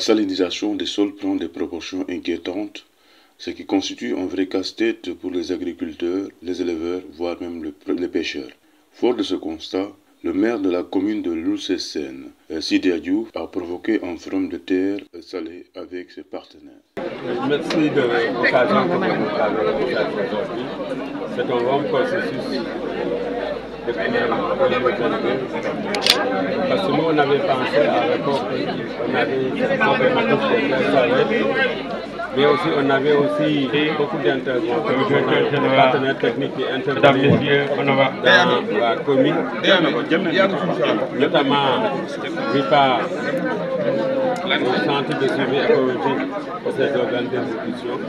salinisation des sols prend des proportions inquiétantes, ce qui constitue un vrai casse-tête pour les agriculteurs, les éleveurs, voire même les pêcheurs. Fort de ce constat, le maire de la commune de Loul-Sessène, Sidi Diouf, a provoqué un front de terre salée avec ses partenaires. Merci de l'occasion que vous nous avez aujourd'hui. C'est un long processus depuis 2022. Parce que nous, on avait pensé à l'époque, on avait cette problématique de salée, mais aussi on avait aussi beaucoup d'interventions, des partenaires techniques qui intervenaient dans la commune, notamment VIPA, le centre de suivi écologique pour ces organes d'exécution.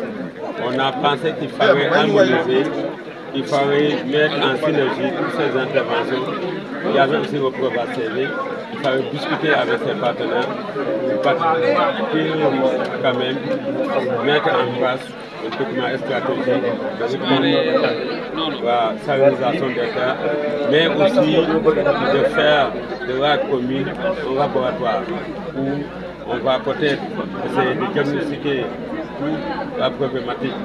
On a pensé qu'il fallait harmoniser, il fallait mettre en synergie toutes ces interventions. Il y avait aussi le Prova CV. Il fallait discuter avec ses partenaires pour quand même mettre en place un document stratégique de la salinisation des terres, mais aussi de faire de la commune un laboratoire où on va peut-être essayer de diagnostiquer toute la problématique,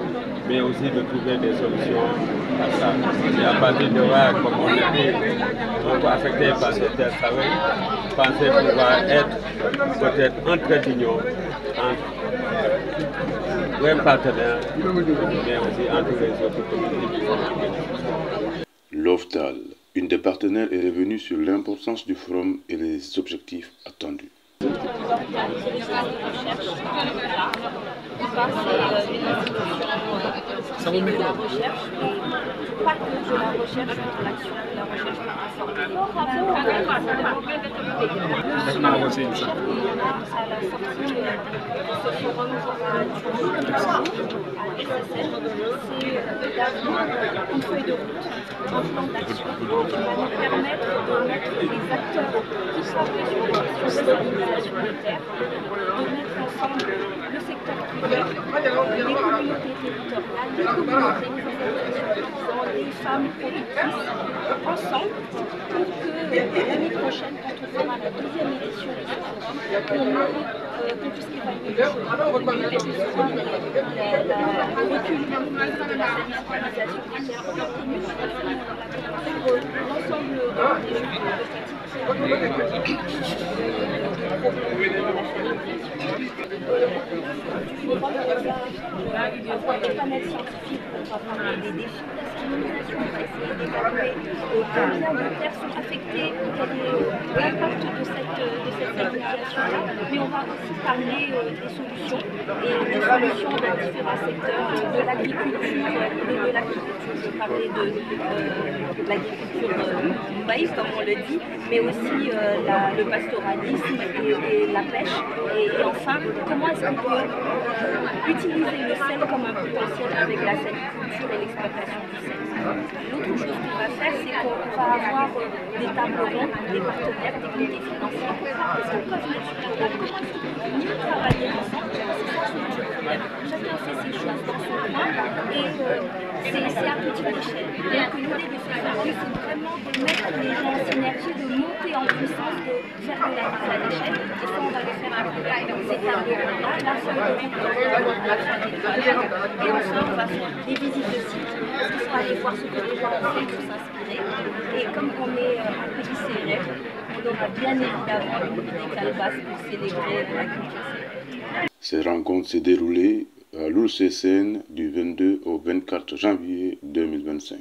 mais aussi de trouver des solutions à ça. Et à partir de là, comme on était un peu affecté par cette terre salée, je pensais pouvoir être peut-être un trait d'union entre les partenaires, mais aussi entre les autres communautés. L'OFTAL, une des partenaires, est revenue sur l'importance du forum et les objectifs attendus. Ça vous met de la recherche, et pas que de la recherche sur l'action de la recherche informée. À la sortie de ce forum, c'est une feuille de route, un plan d'action qui va nous permettre de mettre les acteurs qui sont sur la question de stabilisation des terres, de mettre ensemble le secteur privé, les communautés territoriales, les communautés les femmes productrices, ensemble, pour que l'année prochaine, quand on fera la deuxième édition de ce forum, qu'on puisse évaluer les choses, et que ce soit le recul de la stabilisation des terres en commune, sur l'ensemble des jeux de fatigue. Avoir un panel scientifique pour avoir des défis de la salinisation, on va essayer d'évaluer combien de terres sont affectées, quel est l'impact de cette salinisation-là, mais on va aussi parler des solutions et des solutions dans différents secteurs de l'agriculture et de l'agriculture. Je parlais de l'agriculture du maïs, comme on le dit, mais aussi le pastoralisme et la pêche. Et enfin, comment est-ce qu'on peut utiliser le sel comme un potentiel avec la saliculture et l'exploitation du sel. L'autre chose qu'on va faire, c'est qu'on va avoir des tables rondes, des partenaires, des comités financiers, parce qu'ils peuvent mettre sur la table comment est-ce qu'ils peuvent mieux travailler ensemble. C'est ça son petit problème. Chacun fait ses choses dans son coin et c'est à petite échelle. Donc l'idée de ce forum, c'est vraiment de mettre les gens en synergie, de monter en puissance, de faire de la mise à l'échelle. Et ça, on va le faire avec ces tables rondes-là, la feuille de route, on va faire des dialogues, et enfin on va faire des visites de sites, parce qu'il faut aller voir ce que les gens ont fait pour s'inspirer. Et comme on est un pays CRF, on aura bien évidemment une vidéo calebasse pour célébrer la culture CRF. Ces rencontres s'est déroulées à Loul-Sessène du 22 au 24 janvier 2025.